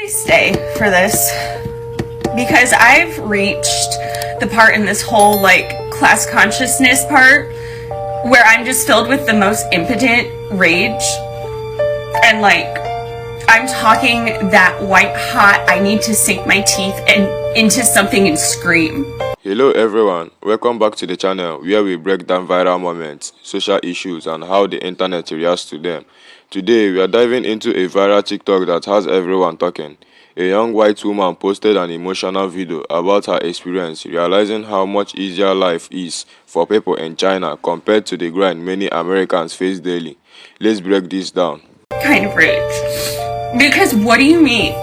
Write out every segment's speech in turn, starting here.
Please stay for this because I've reached the part in this whole class consciousness part where I'm just filled with the most impotent rage and I'm talking that white hot. I need to sink my teeth into something and scream. Hello everyone, welcome back to the channel where we break down viral moments, social issues and how the internet reacts to them. Today we are diving into a viral TikTok that has everyone talking. A young white woman posted an emotional video about her experience realizing how much easier life is for people in China compared to the grind many Americans face daily. Let's break this down. Kind of rage. Because what do you mean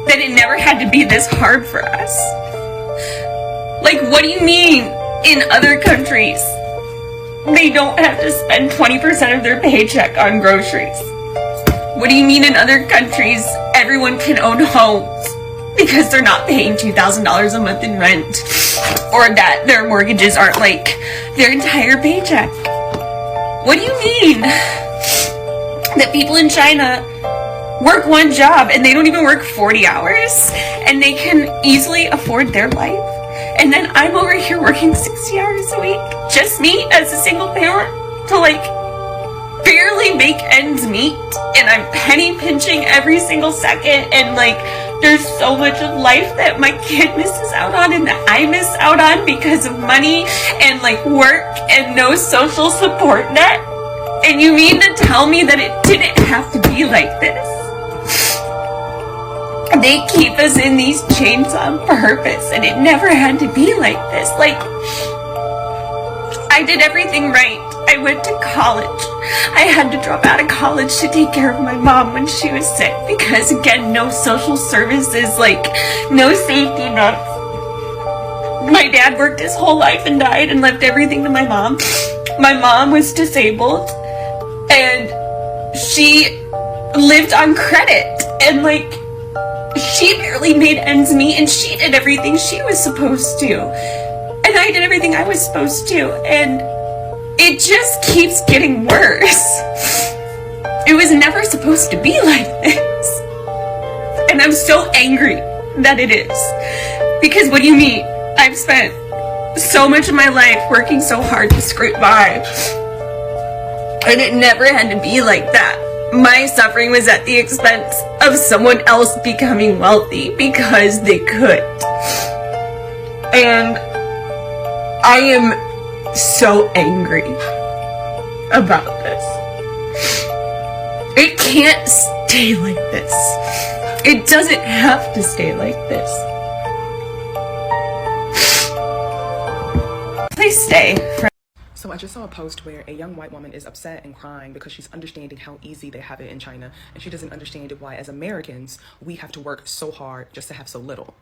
that it never had to be this hard for us? What do you mean in other countries they don't have to spend 20% of their paycheck on groceries? What do you mean in other countries everyone can own homes because they're not paying $2,000 a month in rent, or that their mortgages aren't their entire paycheck? What do you mean that people in China work one job and they don't even work 40 hours and they can easily afford their life? And then I'm over here working 60 hours a week, just me as a single parent, to barely make ends meet, and I'm penny pinching every single second, and there's so much of life that my kid misses out on and that I miss out on because of money and work and no social support net. And you mean to tell me that it didn't have to be like this? They keep us in these chains on purpose, and it never had to be like this. I did everything right. I went to college. I had to drop out of college to take care of my mom when she was sick because, again, no social services, no safety nets. My dad worked his whole life and died and left everything to my mom. My mom was disabled, and she lived on credit, and she barely made ends meet, and she did everything she was supposed to. And I did everything I was supposed to. And it just keeps getting worse. It was never supposed to be like this. And I'm so angry that it is. Because what do you mean? I've spent so much of my life working so hard to scrape by. And it never had to be like that. My suffering was at the expense of someone else becoming wealthy because they could. And I am so angry about this. It can't stay like this. It doesn't have to stay like this. Please stay. So I just saw a post where a young white woman is upset and crying because she's understanding how easy they have it in China, and she doesn't understand why, as Americans, we have to work so hard just to have so little.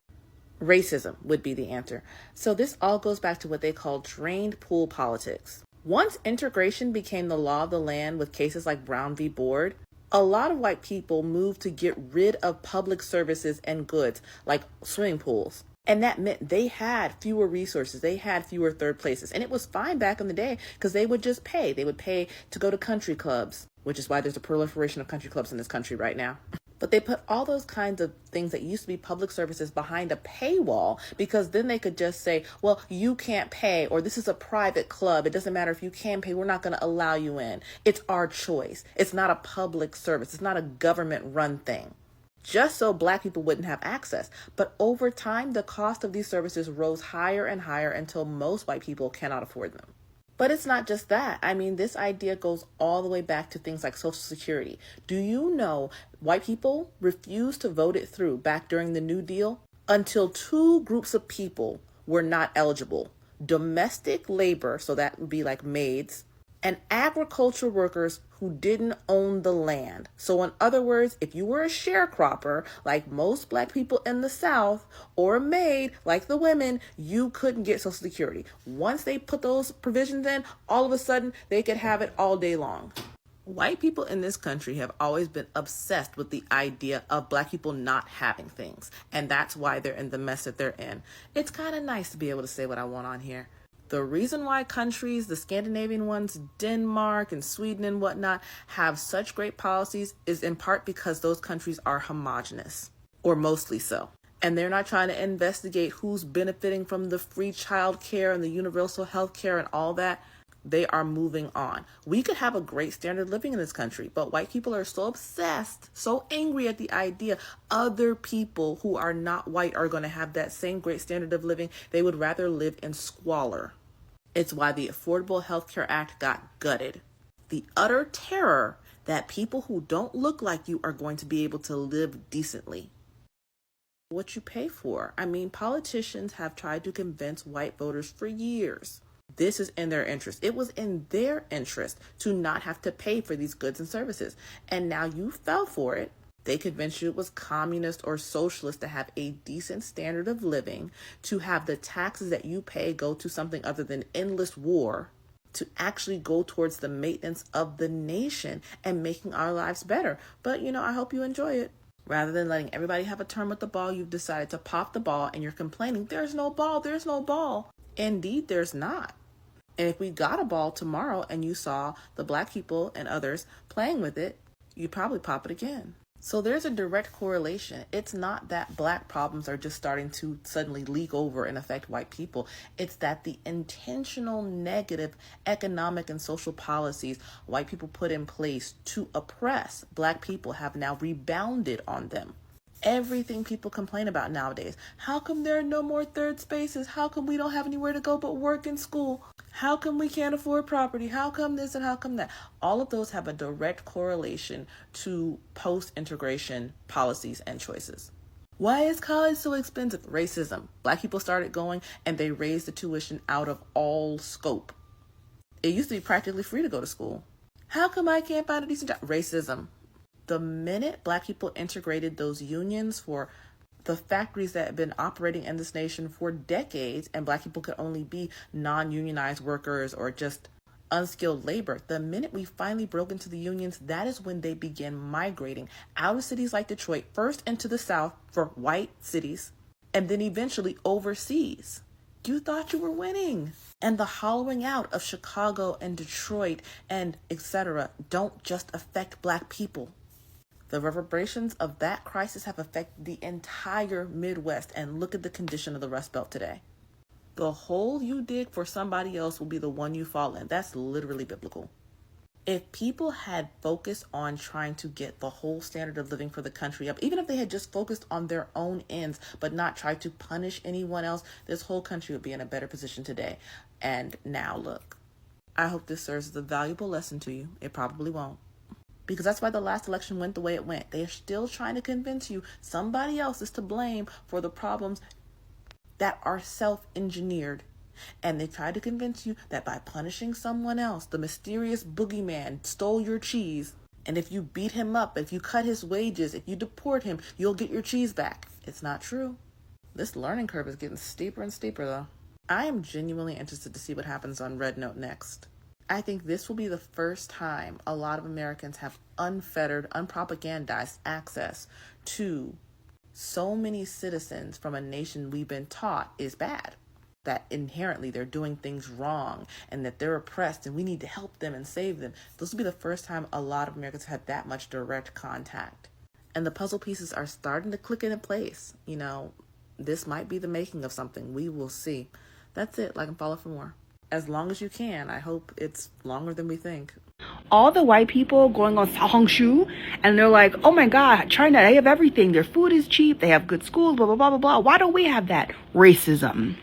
Racism would be the answer. So this all goes back to what they call drained pool politics. Once integration became the law of the land with cases like Brown v. Board, a lot of white people moved to get rid of public services and goods like swimming pools. And that meant they had fewer resources. They had fewer third places. And it was fine back in the day because they would just pay. They would pay to go to country clubs, which is why there's a proliferation of country clubs in this country right now. But they put all those kinds of things that used to be public services behind a paywall because then they could just say, well, you can't pay, or this is a private club. It doesn't matter if you can pay. We're not going to allow you in. It's our choice. It's not a public service. It's not a government-run thing. Just so Black people wouldn't have access. But over time, the cost of these services rose higher and higher until most white people cannot afford them. But it's not just that. I mean, this idea goes all the way back to things like Social Security. Do you know white people refused to vote it through back during the New Deal until two groups of people were not eligible? Domestic labor, so that would be like maids, and agricultural workers who didn't own the land. So in other words, if you were a sharecropper, like most Black people in the South, or a maid, like the women, you couldn't get Social Security. Once they put those provisions in, all of a sudden, they could have it all day long. White people in this country have always been obsessed with the idea of Black people not having things. And that's why they're in the mess that they're in. It's kind of nice to be able to say what I want on here. The reason why countries, the Scandinavian ones, Denmark and Sweden and whatnot, have such great policies is in part because those countries are homogenous. or mostly so. And they're not trying to investigate who's benefiting from the free child care and the universal health care and all that. They are moving on. We could have a great standard of living in this country, but white people are so obsessed, so angry at the idea other people who are not white are going to have that same great standard of living. They would rather live in squalor. It's why the Affordable Health Care Act got gutted. The utter terror that people who don't look like you are going to be able to live decently. What you pay for. I mean, politicians have tried to convince white voters for years. This is in their interest. It was in their interest to not have to pay for these goods and services. And now you fell for it. They convinced you it was communist or socialist to have a decent standard of living, to have the taxes that you pay go to something other than endless war, to actually go towards the maintenance of the nation and making our lives better. But, I hope you enjoy it. Rather than letting everybody have a turn with the ball, you've decided to pop the ball and you're complaining, there's no ball, there's no ball. Indeed, there's not. And if we got a ball tomorrow and you saw the black people and others playing with it, you'd probably pop it again. So there's a direct correlation. It's not that black problems are just starting to suddenly leak over and affect white people. It's that the intentional negative economic and social policies white people put in place to oppress black people have now rebounded on them. Everything people complain about nowadays. How come there are no more third spaces? How come we don't have anywhere to go but work and school? How come we can't afford property? How come this and how come that? All of those have a direct correlation to post-integration policies and choices. Why is college so expensive? Racism. Black people started going and they raised the tuition out of all scope. It used to be practically free to go to school. How come I can't find a decent job? Racism. The minute black people integrated those unions for the factories that have been operating in this nation for decades, and black people could only be non-unionized workers or just unskilled labor, the minute we finally broke into the unions, that is when they began migrating out of cities like Detroit, first into the South for white cities, and then eventually overseas. You thought you were winning. And the hollowing out of Chicago and Detroit and etc. don't just affect black people. The reverberations of that crisis have affected the entire Midwest, and look at the condition of the Rust Belt today. The hole you dig for somebody else will be the one you fall in. That's literally biblical. If people had focused on trying to get the whole standard of living for the country up, even if they had just focused on their own ends, but not tried to punish anyone else, this whole country would be in a better position today. And now look, I hope this serves as a valuable lesson to you. It probably won't. Because that's why the last election went the way it went. They are still trying to convince you somebody else is to blame for the problems that are self-engineered. And they try to convince you that by punishing someone else, the mysterious boogeyman stole your cheese. And if you beat him up, if you cut his wages, if you deport him, you'll get your cheese back. It's not true. This learning curve is getting steeper and steeper, though. I am genuinely interested to see what happens on Red Note next. I think this will be the first time a lot of Americans have unfettered, unpropagandized access to so many citizens from a nation we've been taught is bad. That inherently they're doing things wrong and that they're oppressed and we need to help them and save them. This will be the first time a lot of Americans have that much direct contact. And the puzzle pieces are starting to click into place. This might be the making of something. We will see. That's it. Like and follow for more. As long as you can. I hope it's longer than we think. All the white people going on Xiaohongshu and they're like, oh my God, China, they have everything. Their food is cheap. They have good schools, blah, blah, blah, blah, blah. Why don't we have that? Racism.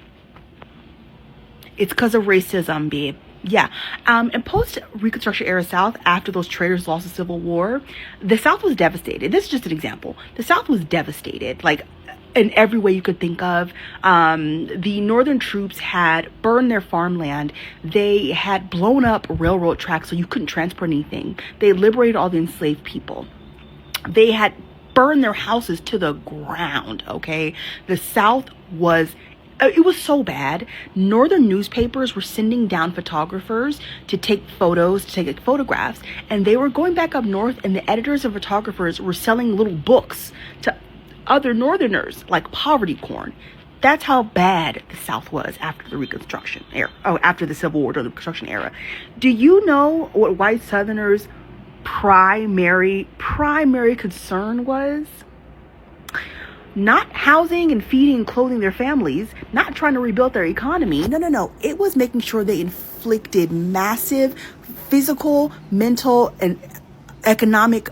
It's because of racism, babe. Yeah. In post-Reconstruction era South, after those traitors lost the Civil War, the South was devastated. This is just an example. The South was devastated. Like, in every way you could think of. The Northern troops had burned their farmland. They had blown up railroad tracks so you couldn't transport anything. They liberated all the enslaved people. They had burned their houses to the ground, okay? The South was... It was so bad. Northern newspapers were sending down photographers to take photos, to take photographs, and they were going back up north, and the editors and photographers were selling little books to other Northerners, like poverty corn. That's how bad the South was after the Reconstruction era. After the Civil War or the Reconstruction era. Do you know what white Southerners' primary concern was? Not housing and feeding and clothing their families, not trying to rebuild their economy. No. It was making sure they inflicted massive physical, mental, and economic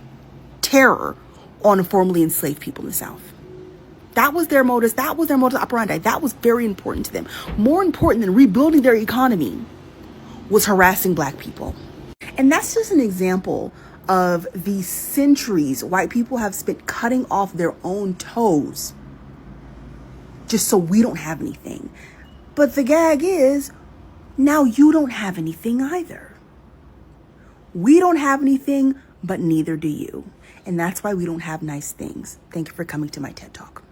terror on formerly enslaved people in the South. That was their modus. That was their modus operandi. That was very important to them. More important than rebuilding their economy was harassing black people. And that's just an example of the centuries white people have spent cutting off their own toes just so we don't have anything. But the gag is, now you don't have anything either. We don't have anything, but neither do you. And that's why we don't have nice things. Thank you for coming to my TED Talk.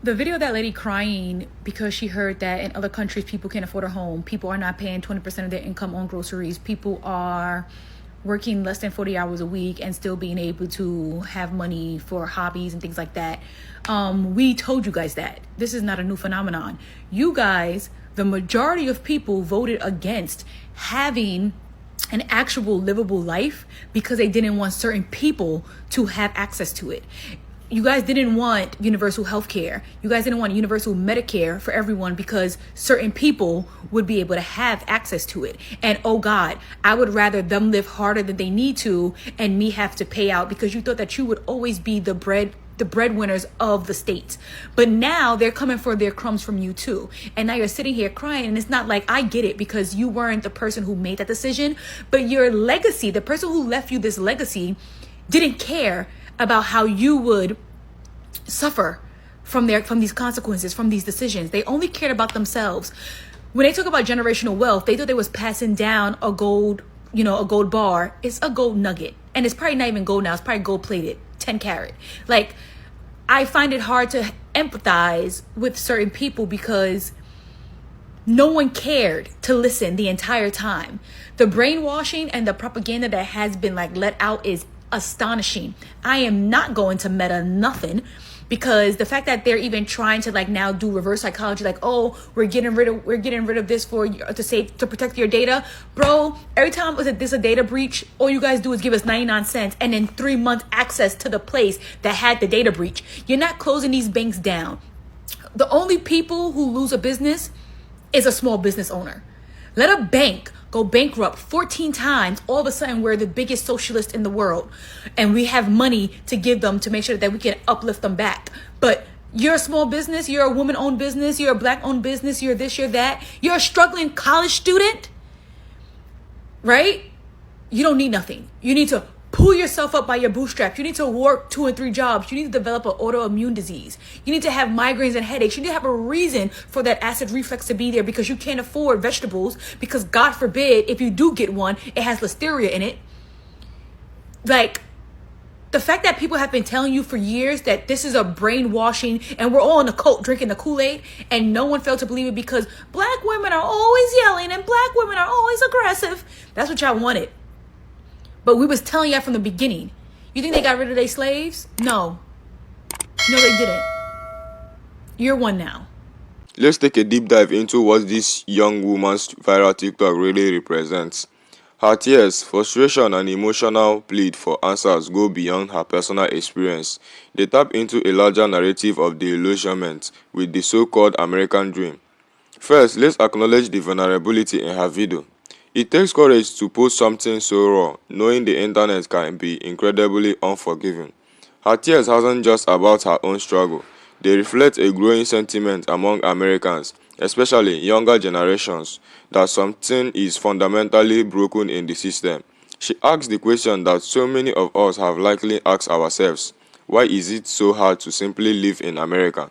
The video of that lady crying because she heard that in other countries people can't afford a home, people are not paying 20% of their income on groceries, people are working less than 40 hours a week and still being able to have money for hobbies and things like that. We told you guys that. This is not a new phenomenon. You guys, the majority of people voted against having an actual livable life because they didn't want certain people to have access to it. You guys didn't want universal health care. You guys didn't want universal Medicare for everyone because certain people would be able to have access to it. And oh God, I would rather them live harder than they need to and me have to pay out because you thought that you would always be the breadwinners of the state. But now they're coming for their crumbs from you too. And now you're sitting here crying, and it's not like, I get it because you weren't the person who made that decision, but your legacy, the person who left you this legacy, didn't care about how you would suffer from these consequences, from these decisions. They only cared about themselves. When they talk about generational wealth, they thought they was passing down a gold bar. It's a gold nugget. And it's probably not even gold now. It's probably gold plated, 10 karat. Like, I find it hard to empathize with certain people because no one cared to listen the entire time. The brainwashing and the propaganda that has been let out is astonishing. I am not going to Meta nothing because the fact that they're even trying to now do reverse psychology, oh, we're getting rid of this to protect your data, bro. Every time there's a data breach, all you guys do is give us 99 cents and then 3 months access to the place that had the data breach. You're not closing these banks down. The only people who lose a business is a small business owner. Let a bank go bankrupt 14 times, all of a sudden we're the biggest socialist in the world and we have money to give them to make sure that we can uplift them back. But you're a small business, you're a woman-owned business, you're a black-owned business, you're this, you're that, you're a struggling college student, right? You don't need nothing. You need to pull yourself up by your bootstraps. You need to work 2 and 3 jobs. You need to develop an autoimmune disease. You need to have migraines and headaches. You need to have a reason for that acid reflux to be there because you can't afford vegetables because God forbid, if you do get one, it has listeria in it. The fact that people have been telling you for years that this is a brainwashing and we're all in a cult drinking the Kool-Aid and no one failed to believe it because black women are always yelling and black women are always aggressive. That's what y'all wanted. But we was telling y'all from the beginning. You think they got rid of their slaves? No. No, they didn't. You're one now. Let's take a deep dive into what this young woman's viral TikTok really represents. Her tears, frustration, and emotional plead for answers go beyond her personal experience. They tap into a larger narrative of disillusionment with the so-called American dream. First, let's acknowledge the vulnerability in her video. It takes courage to post something so raw, knowing the internet can be incredibly unforgiving. Her tears aren't just about her own struggle. They reflect a growing sentiment among Americans, especially younger generations, that something is fundamentally broken in the system. She asks the question that so many of us have likely asked ourselves: why is it so hard to simply live in America?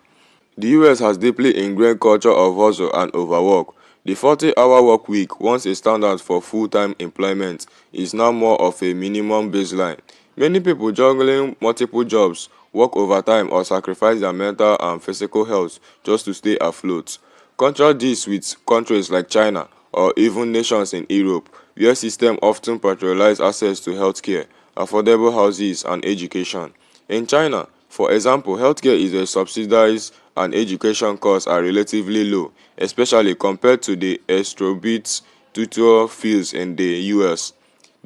The US has deeply ingrained culture of hustle and overwork. The 40-hour work week, once a standard for full-time employment, is now more of a minimum baseline. Many people juggling multiple jobs work overtime or sacrifice their mental and physical health just to stay afloat. Contrast this with countries like China or even nations in Europe, where systems often prioritize access to healthcare, affordable houses, and education. In China, for example, healthcare is subsidized and education costs are relatively low, especially compared to the exorbitant tutor fees in the US.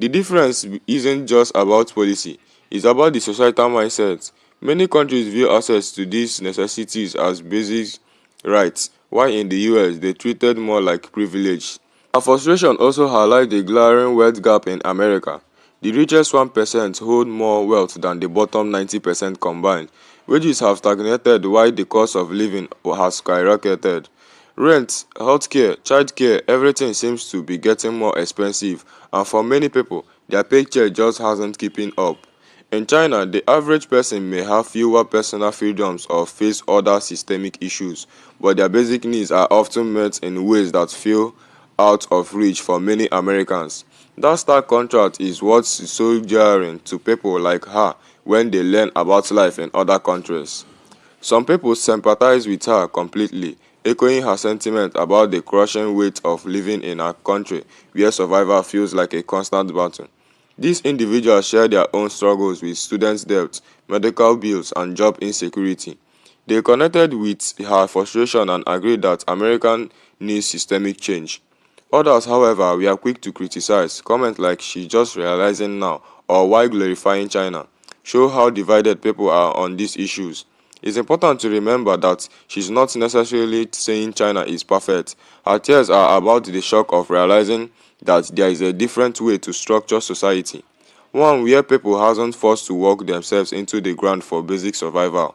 The difference isn't just about policy, it's about the societal mindset. Many countries view access to these necessities as basic rights, while in the US they treated more like privilege. Our frustration also highlights the glaring wealth gap in America. The richest 1% hold more wealth than the bottom 90% combined. Wages have stagnated while the cost of living has skyrocketed. Rent, healthcare, childcare, everything seems to be getting more expensive, and for many people, their paycheck just hasn't keeping up. In China, the average person may have fewer personal freedoms or face other systemic issues, but their basic needs are often met in ways that feel out of reach for many Americans. That stark contrast is what's so jarring to people like her when they learn about life in other countries. Some people sympathize with her completely, echoing her sentiment about the crushing weight of living in a country where survival feels like a constant battle. These individuals share their own struggles with student debt, medical bills, and job insecurity. They connected with her frustration and agreed that America needs systemic change. Others, however, were quick to criticize, comment like "she's just realizing now" or "why glorifying China," show how divided people are on these issues. It's important to remember that she's not necessarily saying China is perfect. Her tears are about the shock of realizing that there is a different way to structure society, one where people aren't forced to work themselves into the ground for basic survival.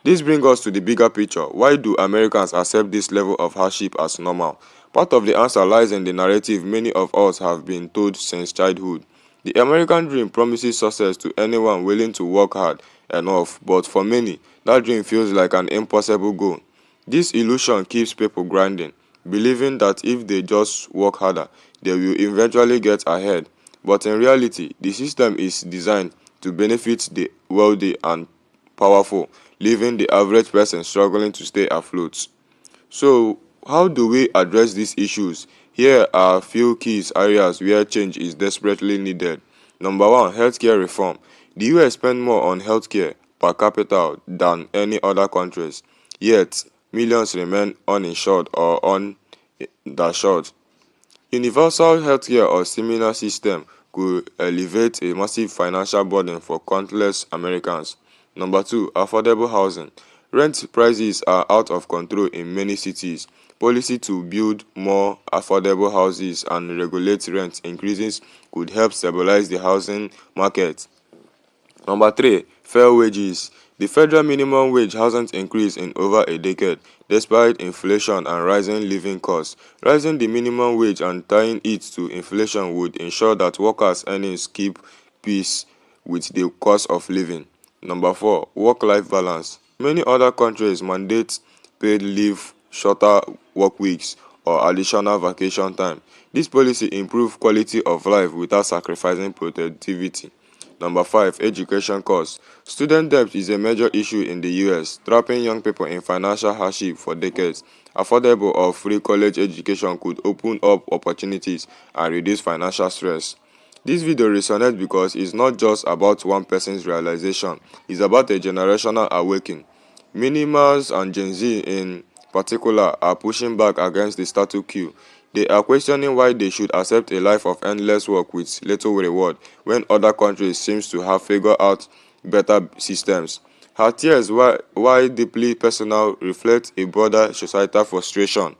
This brings us to the bigger picture. Why do Americans accept this level of hardship as normal? Part of the answer lies in the narrative many of us have been told since childhood. The American dream promises success to anyone willing to work hard enough, but for many, that dream feels like an impossible goal. This illusion keeps people grinding, believing that if they just work harder, they will eventually get ahead. But in reality, the system is designed to benefit the wealthy and powerful, leaving the average person struggling to stay afloat. So, how do we address these issues? Here are a few key areas where change is desperately needed. Number one, healthcare reform. The US spend more on healthcare per capita than any other countries, yet millions remain uninsured or underinsured. Universal healthcare or similar system could alleviate a massive financial burden for countless Americans. Number two, affordable housing. Rent prices are out of control in many cities. Policy to build more affordable houses and regulate rent increases could help stabilize the housing market. Number three, fair wages. The federal minimum wage hasn't increased in over a decade, despite inflation and rising living costs. Raising the minimum wage and tying it to inflation would ensure that workers' earnings keep pace with the cost of living. Number four, work-life balance. Many other countries mandate paid leave, shorter work weeks, or additional vacation time. This policy improves quality of life without sacrificing productivity. Number five, education costs. Student debt is a major issue in the US, trapping young people in financial hardship for decades. Affordable or free college education could open up opportunities and reduce financial stress. This video resonates because it's not just about one person's realization, it's about a generational awakening. Minimals and Gen Z in particular are pushing back against the status quo. They are questioning why they should accept a life of endless work with little reward when other countries seem to have figured out better systems. Her tears, while deeply personal, reflect a broader societal frustration.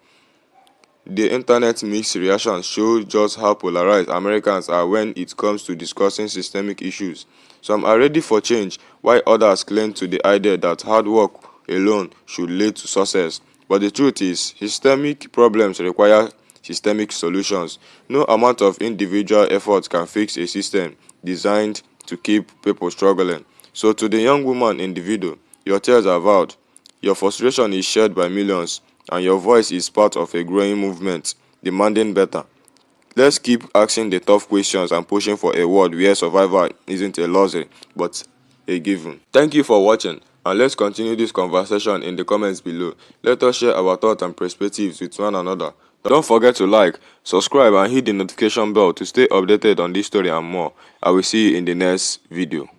The internet's mixed reactions show just how polarized Americans are when it comes to discussing systemic issues. Some are ready for change, while others cling to the idea that hard work alone should lead to success. But the truth is, systemic problems require systemic solutions. No amount of individual effort can fix a system designed to keep people struggling. So to the young woman in the video, your tears are valid, your frustration is shared by millions, and your voice is part of a growing movement demanding better. Let's keep asking the tough questions and pushing for a world where survival isn't a luxury, but a given. Thank you for watching, and let's continue this conversation in the comments below. Let us share our thoughts and perspectives with one another. Don't forget to like, subscribe, and hit the notification bell to stay updated on this story and more. I will see you in the next video.